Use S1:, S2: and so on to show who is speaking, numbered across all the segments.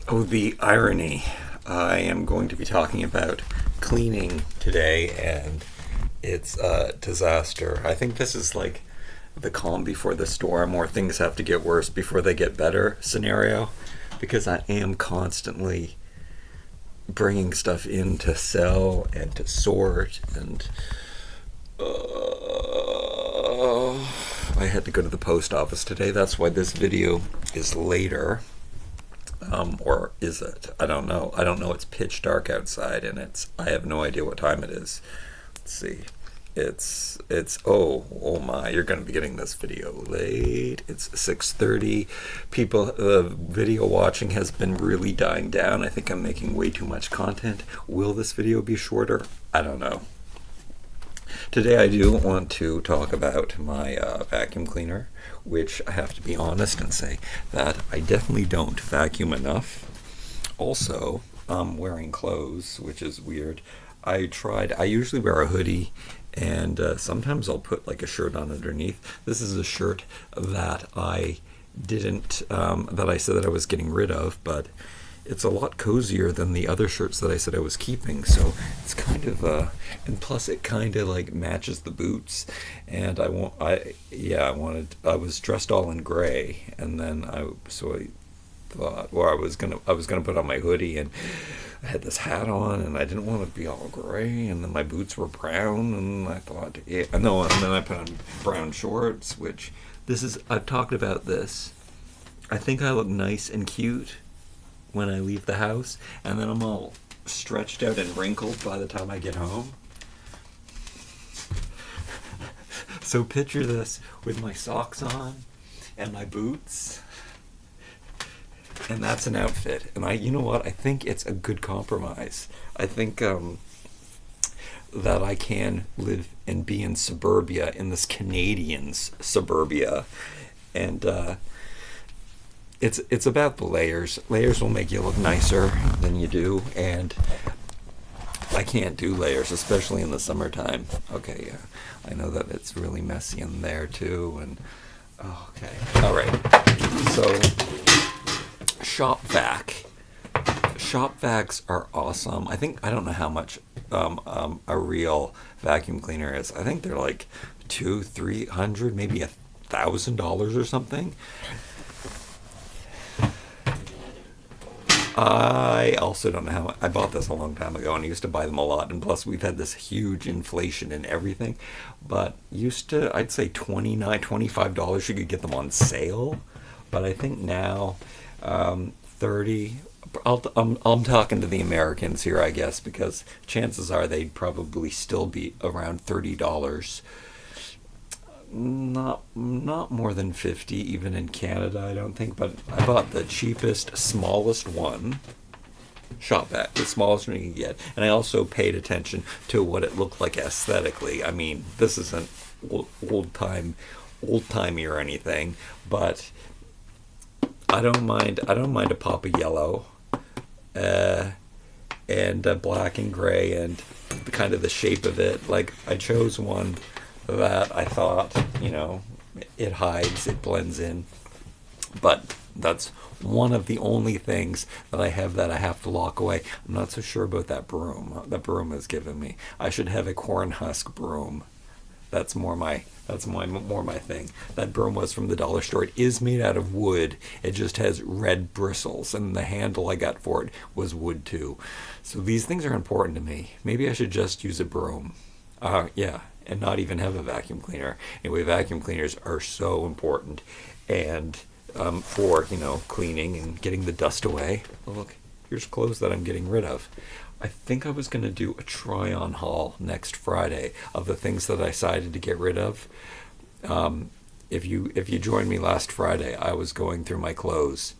S1: Oh, the irony. I am going to be talking about cleaning today, and it's a disaster. I think this is like the calm before the storm, or things have to get worse before they get better scenario, because I am constantly bringing stuff in to sell and to sort, and I had to go to the post office today. That's why this video is later. Or is it? I don't know. I don't know. It's pitch dark outside, and I have no idea what time it is. Let's see. Oh my, you're going to be getting this video late. It's 6:30. People, video watching has been really dying down. I think I'm making way too much content. Will this video be shorter? I don't know. Today I do want to talk about my vacuum cleaner, which I have to be honest and say that I definitely don't vacuum enough. Also, I'm wearing clothes, which is weird. I usually wear a hoodie, and sometimes I'll put like a shirt on underneath. This is a shirt that I that I said that I was getting rid of, but it's a lot cozier than the other shirts that I said I was keeping. So it's kind of and plus it kind of like matches the boots. And I was dressed all in gray, and then I thought, well, I was gonna put on my hoodie, and I had this hat on, and I didn't want to be all gray, and then my boots were brown, and I thought, yeah, no, and then I put on brown shorts, which I've talked about this. I think I look nice and cute when I leave the house, and then I'm all stretched out and wrinkled by the time I get home. So picture this with my socks on and my boots, and that's an outfit. And you know what? I think it's a good compromise. I think that I can live and be in suburbia, in this Canadian's suburbia, and it's about the layers. Layers will make you look nicer than you do, and I can't do layers, especially in the summertime. Okay, yeah, I know that it's really messy in there too, and okay, all right. So, shop vac. Shop vacs are awesome. I don't know how much a real vacuum cleaner is. I think they're like $200-300, maybe $1,000 or something. I also don't know how. I bought this a long time ago, and I used to buy them a lot. And plus, we've had this huge inflation in everything. But I'd say $25 you could get them on sale. But I think now, 30. I'm talking to the Americans here, I guess, because chances are they'd probably still be around $30. Not more than 50, even in Canada, I don't think. But I bought the cheapest, smallest one, shop vac, the smallest one you can get, and I also paid attention to what it looked like aesthetically. I mean, this isn't old-timey or anything, but I don't mind a pop of yellow, and black and gray, and kind of the shape of it. Like, I chose one that I thought, it hides, it blends in. But that's one of the only things that I have that I have to lock away. I'm not so sure about that broom. That broom has given me. I should have a corn husk broom. That's more my thing. That broom was from the dollar store. It is made out of wood. It just has red bristles, and the handle I got for it was wood too. So these things are important to me. Maybe I should just use a broom. Yeah. And not even have a vacuum cleaner. Anyway, vacuum cleaners are so important, and for cleaning and getting the dust away. Oh, look, here's clothes that I'm getting rid of. I think I was going to do a try-on haul next Friday of the things that I decided to get rid of. If you joined me last Friday, I was going through my clothes.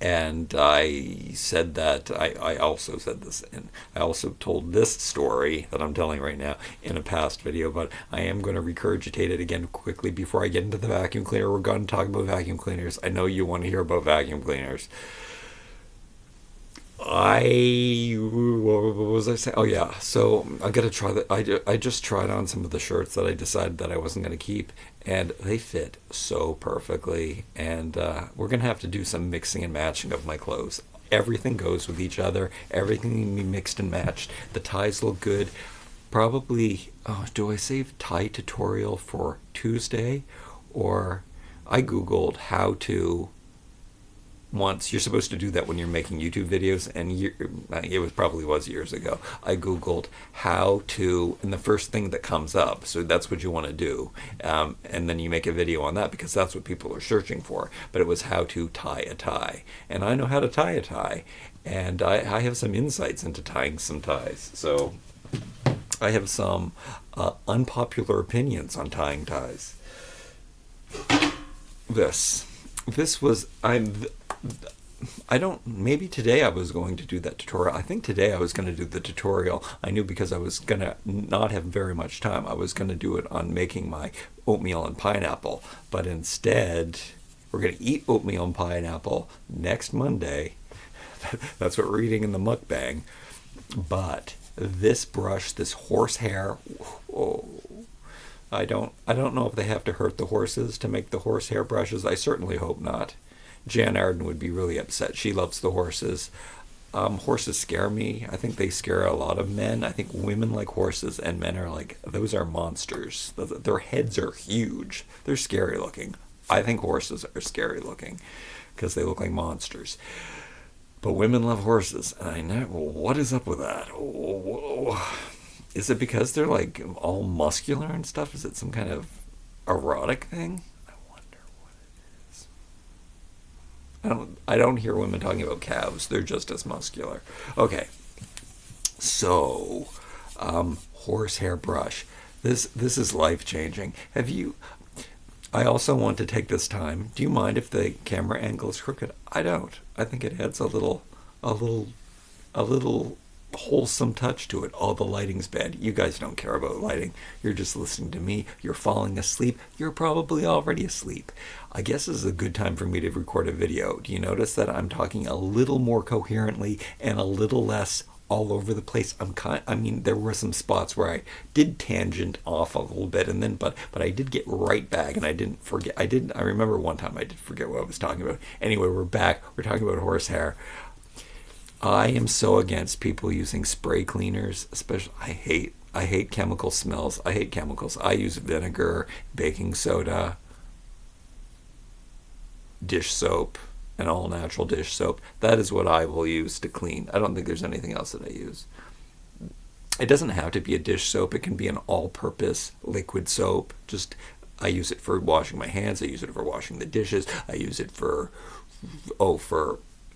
S1: And I said that, I also said this, and I also told this story that I'm telling right now in a past video, but I am going to regurgitate it again quickly before I get into the vacuum cleaner. We're going to talk about vacuum cleaners. I know you want to hear about vacuum cleaners. What was I saying? Oh yeah, so I gotta try that. I just tried on some of the shirts that I decided that I wasn't gonna keep, and they fit so perfectly. And we're gonna have to do some mixing and matching of my clothes. Everything goes with each other. Everything can be mixed and matched. The ties look good. Probably, oh, do I save tie tutorial for Tuesday? Or I Googled how to, once, you're supposed to do that when you're making YouTube videos, and probably was years ago. I Googled how to, and the first thing that comes up, so that's what you want to do. And then you make a video on that because that's what people are searching for. But it was how to tie a tie. And I know how to tie a tie. And I have some insights into tying some ties. So I have some unpopular opinions on tying ties. This was, maybe today I was going to do that tutorial. I think today I was going to do the tutorial. I knew because I was going to not have very much time. I was going to do it on making my oatmeal and pineapple. But instead, we're going to eat oatmeal and pineapple next Monday. That's what we're eating in the mukbang. But this brush, this horsehair, oh, I don't know if they have to hurt the horses to make the horsehair brushes. I certainly hope not. Jan Arden would be really upset. She loves the horses. Horses scare me. I think they scare a lot of men. I think women like horses and men are like, those are monsters. Their heads are huge. They're scary looking. I think horses are scary looking because they look like monsters. But women love horses. And I know, well, what is up with that? Is it because they're like all muscular and stuff? Is it some kind of erotic thing? I wonder what it is. I don't hear women talking about calves. They're just as muscular. Okay. So, horsehair brush. This is life-changing. I also want to take this time. Do you mind if the camera angle is crooked? I don't. I think it adds a little wholesome touch to it. All the lighting's bad. You guys don't care about lighting. You're just listening to me. You're falling asleep. You're probably already asleep. I guess this is a good time for me to record a video. Do you notice that I'm talking a little more coherently and a little less all over the place? There were some spots where I did tangent off a little bit, and then but I did get right back, and I didn't forget. I remember one time I did forget what I was talking about. Anyway, we're back. We're talking about horsehair. I am so against people using spray cleaners, especially. I hate chemical smells. I hate chemicals. I use vinegar, baking soda, dish soap, and all natural dish soap. That is what I will use to clean. I don't think there's anything else that I use. It doesn't have to be a dish soap. It can be an all-purpose liquid soap. I use it for washing my hands. I use it for washing the dishes. I use it for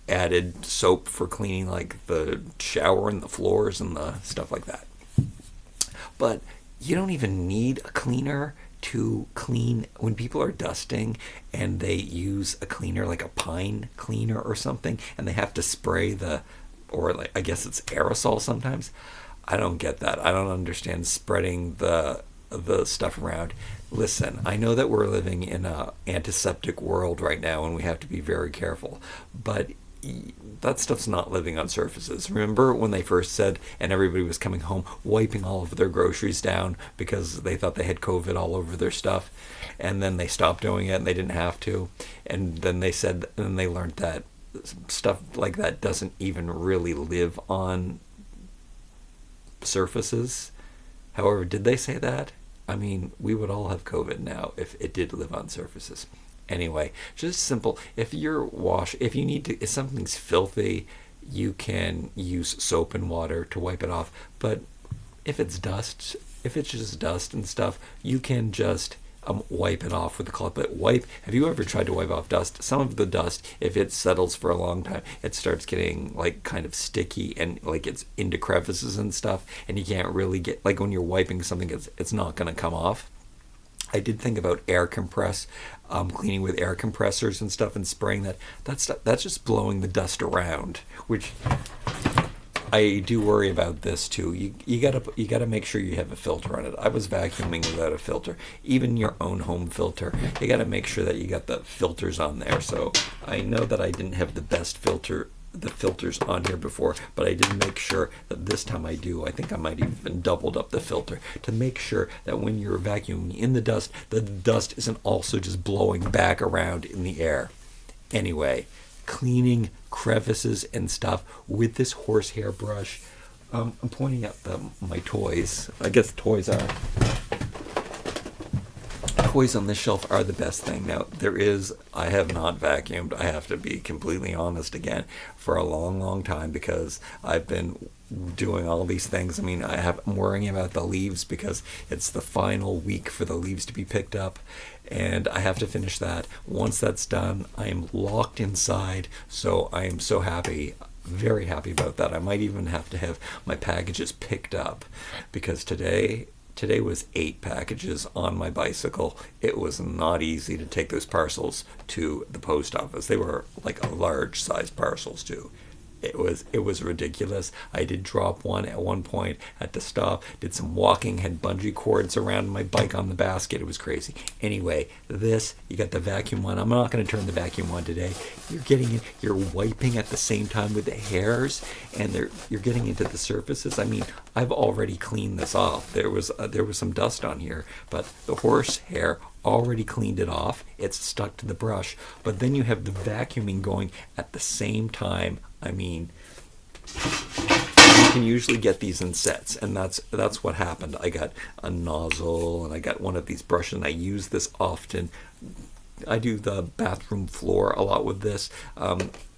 S1: added soap for cleaning like the shower and the floors and the stuff like that. But you don't even need a cleaner to clean. When people are dusting and they use a cleaner like a pine cleaner or something, and they have to spray I guess it's aerosol sometimes. I don't get that. I don't understand spreading the stuff around. Listen, I know that we're living in a antiseptic world right now and we have to be very careful, but that stuff's not living on surfaces. Remember when they first said, and everybody was coming home wiping all of their groceries down because they thought they had COVID all over their stuff, and then they stopped doing it and they didn't have to, and then they learned that stuff like that doesn't even really live on surfaces. However, did they say that? I mean, we would all have COVID now if it did live on surfaces. Anyway, just simple. If something's filthy, you can use soap and water to wipe it off. But if it's just dust and stuff, you can just wipe it off with a cloth. But have you ever tried to wipe off dust? Some of the dust, if it settles for a long time, it starts getting like kind of sticky and like it's into crevices and stuff, and you can't really get, like when you're wiping something, it's not going to come off. I did think about cleaning with air compressors and stuff and spraying that's just blowing the dust around, which I do worry about this too. You gotta make sure you have a filter on it. I was vacuuming without a filter. Even your own home filter, you gotta make sure that you got the filters on there. So I know that I didn't have the best filter the filters on here before, but I did make sure that this time I do. I think I might even doubled up the filter to make sure that when you're vacuuming in the dust isn't also just blowing back around in the air. Anyway, cleaning crevices and stuff with this horsehair brush. I'm pointing at my toys. I guess toys on this shelf are the best thing. Now, I have not vacuumed, I have to be completely honest again, for a long, long time, because I've been doing all these things. I mean, I'm worrying about the leaves because it's the final week for the leaves to be picked up, and I have to finish that. Once that's done, I am locked inside, so I am so happy, very happy about that. I might even have to have my packages picked up, because today was 8 packages on my bicycle. It was not easy to take those parcels to the post office. They were like a large size parcels too. It was ridiculous. I did drop one at one point, had to stop, did some walking, had bungee cords around my bike on the basket. It was crazy. Anyway, you got the vacuum on. I'm not going to turn the vacuum on today. You're wiping at the same time with the hairs, and you're getting into the surfaces. I mean, I've already cleaned this off. There was some dust on here, but the horse hair already cleaned it off. It's stuck to the brush, but then you have the vacuuming going at the same time. I mean, you can usually get these in sets, and that's what happened. I got a nozzle, and I got one of these brushes, and I use this often. I do the bathroom floor a lot with this,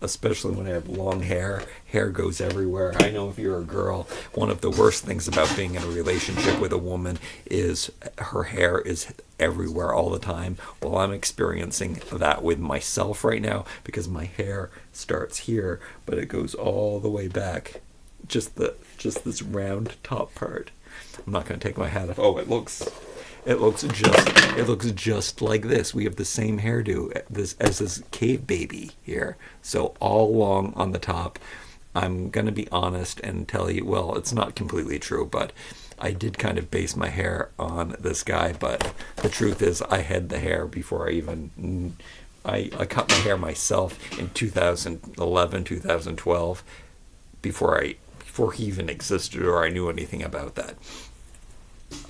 S1: especially when I have long hair. Hair goes everywhere. I know if you're a girl, one of the worst things about being in a relationship with a woman is her hair is everywhere all the time. Well, I'm experiencing that with myself right now, because my hair starts here, but it goes all the way back. Just this round top part. I'm not going to take my hat off. Oh, it looks just like this. We have the same hairdo as this cave baby here. So all along on the top. I'm going to be honest and tell you, well, it's not completely true, but I did kind of base my hair on this guy. But the truth is, I had the hair before I cut my hair myself in 2011, 2012, before he even existed or I knew anything about that.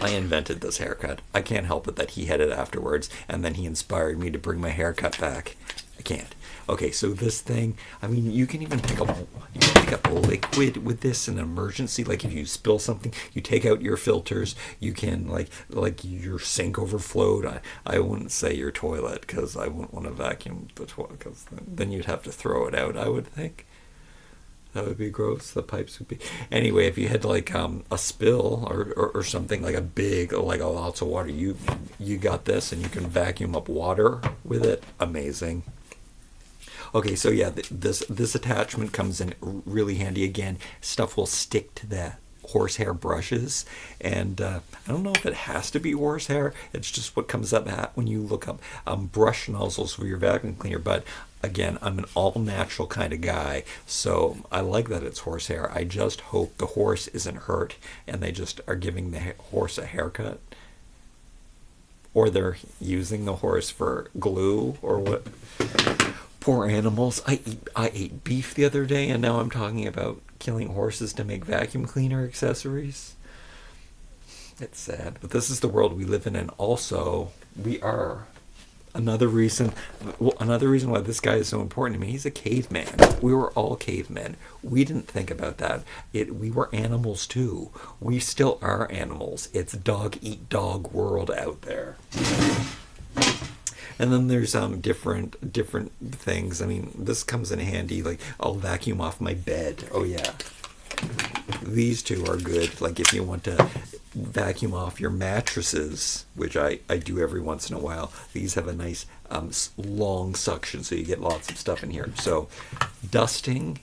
S1: I invented this haircut. I can't help it that he had it afterwards, and then he inspired me to bring my haircut back. I can't. Okay, so this thing, I mean, you can pick up liquid with this in an emergency. Like if you spill something, you take out your filters. You can, like your sink overflowed. I wouldn't say your toilet, because I wouldn't want to vacuum the toilet, because then you'd have to throw it out, I would think. That would be gross. The pipes would be. Anyway, if you had like a spill or something, like a big, like a lots of water, you got this, and you can vacuum up water with it. Amazing. Okay, so yeah, this attachment comes in really handy. Again, stuff will stick to the horsehair brushes, and I don't know if it has to be horsehair. It's just what comes up when you look up brush nozzles for your vacuum cleaner. But again, I'm an all-natural kind of guy, so I like that it's horsehair. I just hope the horse isn't hurt and they just are giving the horse a haircut, or they're using the horse for glue, or what. Poor animals. I ate beef the other day, and now I'm talking about killing horses to make vacuum cleaner accessories. It's sad, but this is the world we live in, and also we are. Another reason why this guy is so important to me, he's a caveman. We were all cavemen. We didn't think about that. We were animals too. We still are animals. It's dog-eat-dog world out there. And then there's different things. I mean, this comes in handy. Like, I'll vacuum off my bed. Oh yeah, these two are good. Like if you want to vacuum off your mattresses, which I do every once in a while. These have a nice long suction, so you get lots of stuff in here. So dusting,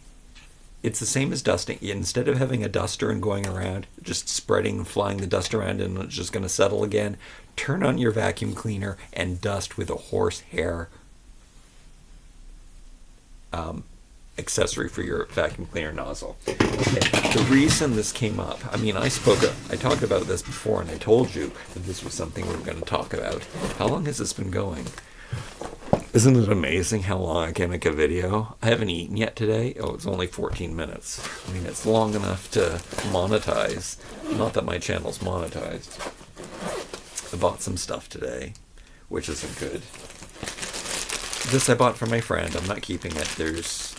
S1: it's the same as dusting. Instead of having a duster and going around, just spreading and flying the dust around and it's just going to settle again, turn on your vacuum cleaner and dust with a horsehair accessory for your vacuum cleaner nozzle. Okay. The reason this came up, I mean, I talked about this before, and I told you that this was something we were going to talk about. How long has this been going? Isn't it amazing how long I can make a video? I haven't eaten yet today. Oh, it's only 14 minutes. I mean, it's long enough to monetize. Not that my channel's monetized. I bought some stuff today, which isn't good. This I bought from my friend. I'm not keeping it. There's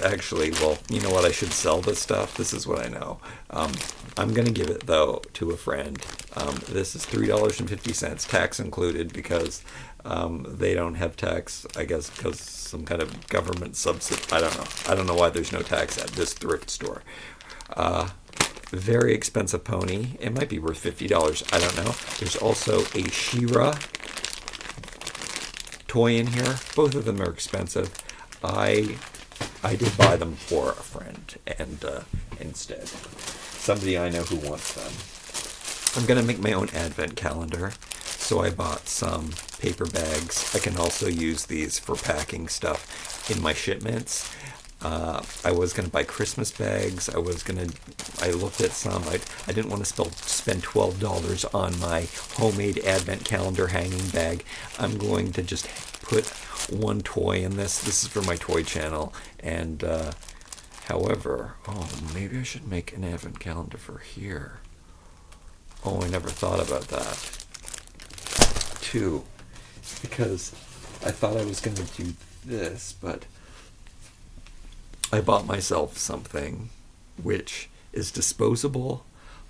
S1: actually, well, you know what? I should sell this stuff. This is what I know. I'm gonna give it though to a friend. This is $3.50, tax included, because they don't have tax. I guess because some kind of government subsidy. I don't know. I don't know why there's no tax at this thrift store. Very expensive pony. It might be worth $50. I don't know. There's also a She-Ra toy in here. Both of them are expensive. I did buy them for a friend, and instead, somebody I know who wants them. I'm gonna make my own advent calendar, so I bought some paper bags. I can also use these for packing stuff in my shipments. I was gonna buy Christmas bags. I looked at some. I didn't want to spend $12 on my homemade advent calendar hanging bag. I'm going to just put one toy in this. This is for my toy channel. And however, oh, maybe I should make an advent calendar for here. Oh, I never thought about that. Too, because I thought I was going to do this, but I bought myself something which is disposable,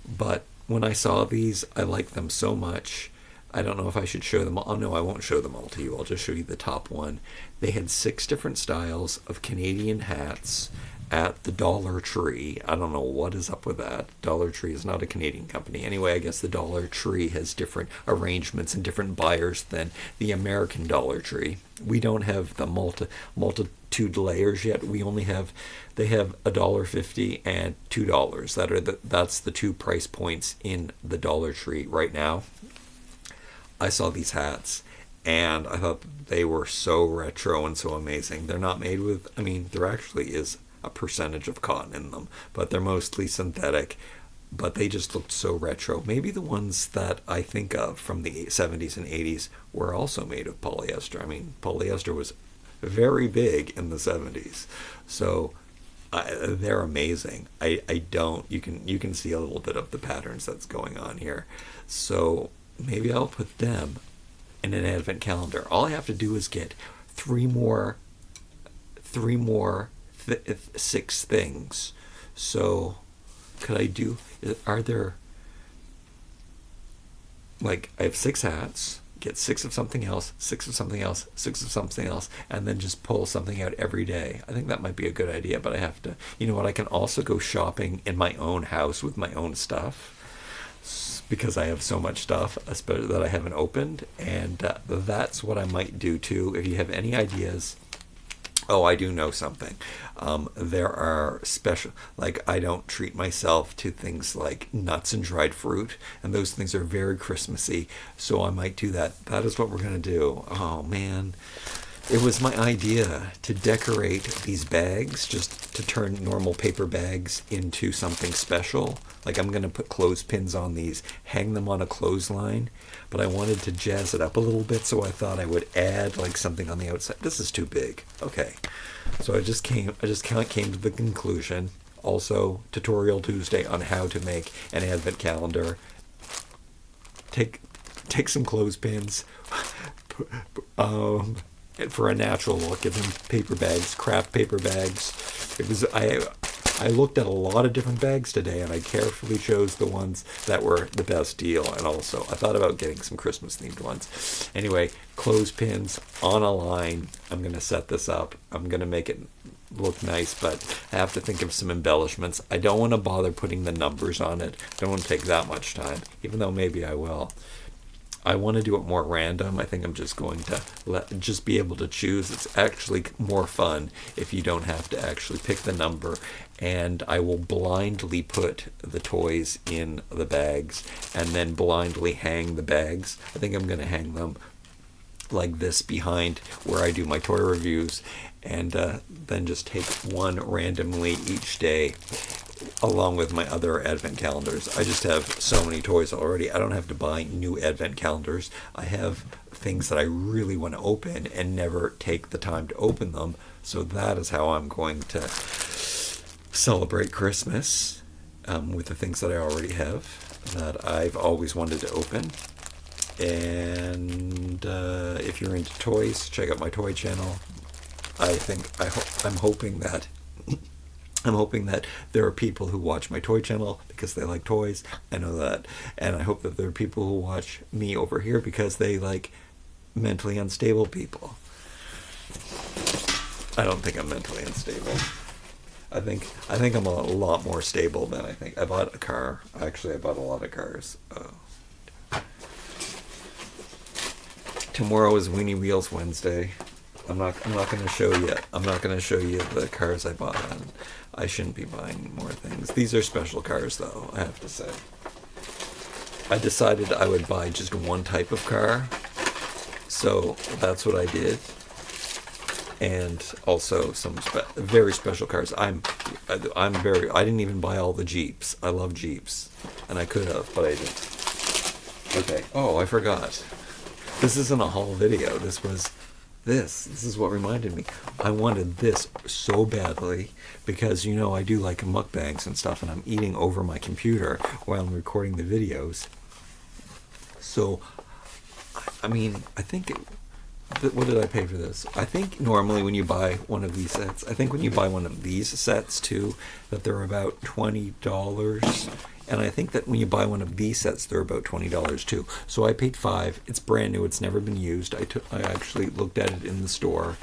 S1: but when I saw these, I liked them so much. I don't know if I should show them all. Oh, no, I won't show them all to you. I'll just show you the top one. They had 6 different styles of Canadian hats at the Dollar Tree. I don't know what is up with that. Dollar Tree is not a Canadian company. Anyway, I guess the Dollar Tree has different arrangements and different buyers than the American Dollar Tree. We don't have the multitude layers yet. We only have, they have $1.50 and $2. That's the 2 price points in the Dollar Tree right now. I saw these hats and I thought they were so retro and so amazing. They're not made with, I mean, there actually is a percentage of cotton in them, but they're mostly synthetic, but they just looked so retro. Maybe the ones that I think of from the 70s and 80s were also made of polyester. I mean, polyester was very big in the 70s, so they're amazing. You can see a little bit of the patterns that's going on here, so maybe I'll put them in an advent calendar. All I have to do is get three more 6 things. So could I do, are there, like, I have 6 hats, get 6 of something else, 6 of something else, 6 of something else, and then just pull something out every day. I think that might be a good idea, but I have to, you know what, I can also go shopping in my own house with my own stuff, because I have so much stuff, especially that I haven't opened, and that's what I might do too. If you have any ideas. Oh, I do know something. There are special, like, I don't treat myself to things like nuts and dried fruit, and those things are very Christmassy, so I might do that. That is what we're going to do. Oh, man. It was my idea to decorate these bags, just to turn normal paper bags into something special. Like, I'm going to put clothespins on these, hang them on a clothesline, but I wanted to jazz it up a little bit, so I thought I would add like something on the outside. This is too big. Okay. So I just kind of came to the conclusion. Also, Tutorial Tuesday on how to make an advent calendar. Take some clothespins, for a natural look, give them paper bags, craft paper bags. I looked at a lot of different bags today, and I carefully chose the ones that were the best deal. And also, I thought about getting some Christmas-themed ones. Anyway, clothespins on a line. I'm going to set this up. I'm going to make it look nice, but I have to think of some embellishments. I don't want to bother putting the numbers on it. I don't want to take that much time, even though maybe I will. I want to do it more random. I think I'm just going to just be able to choose. It's actually more fun if you don't have to actually pick the number. And I will blindly put the toys in the bags and then blindly hang the bags. I think I'm going to hang them like this behind where I do my toy reviews, and then just take one randomly each day along with my other advent calendars. I just have so many toys already. I don't have to buy new advent calendars. I have things that I really want to open and never take the time to open them. So that is how I'm going to celebrate Christmas, with the things that I already have that I've always wanted to open. And if you're into toys, check out my toy channel. I'm hoping that there are people who watch my toy channel because they like toys. I know that. And I hope that there are people who watch me over here because they like mentally unstable people. I don't think I'm mentally unstable. I think I'm a lot more stable than I think. I bought a car. Actually, I bought a lot of cars. Tomorrow is Weenie Wheels Wednesday. I'm not going to show you. I'm not going to show you the cars I bought. And I shouldn't be buying more things. These are special cars, though, I have to say. I decided I would buy just one type of car, so that's what I did. And also some very special cars. I didn't even buy all the Jeeps. I love Jeeps, and I could have, but I didn't. Okay. Oh, I forgot. This isn't a haul video. This is what reminded me. I wanted this so badly because, you know, I do like mukbangs and stuff, and I'm eating over my computer while I'm recording the videos. So, I mean, I think what did I pay for this? I think normally when you buy one of these sets, too, that they're about $20. And I think that when you buy one of these sets, they're about $20 too. So I paid $5. It's brand new. It's never been used. I actually looked at it in the store,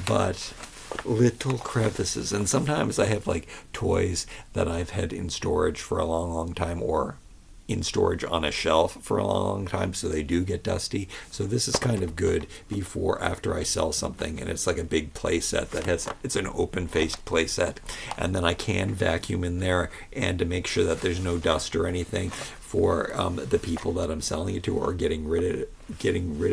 S1: but little crevices. And sometimes I have like toys that I've had in storage for a long, long time, or in storage on a shelf for a long time, so they do get dusty. So this is kind of good after I sell something, and it's like a big play set it's an open-faced play set, and then I can vacuum in there and to make sure that there's no dust or anything for the people that I'm selling it to, or getting rid of,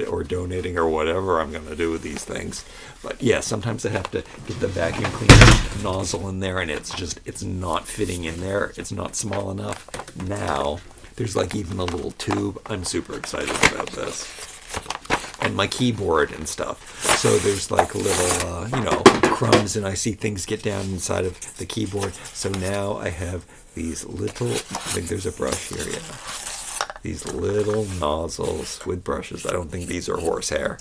S1: or donating, or whatever I'm going to do with these things. But yeah, sometimes I have to get the vacuum cleaner nozzle in there, and it's not fitting in there. It's not small enough. Now there's like even a little tube. I'm super excited about this. And my keyboard and stuff. So there's like little, crumbs, and I see things get down inside of the keyboard. So now I have these little, I think there's a brush here, yeah. These little nozzles with brushes. I don't think these are horsehair.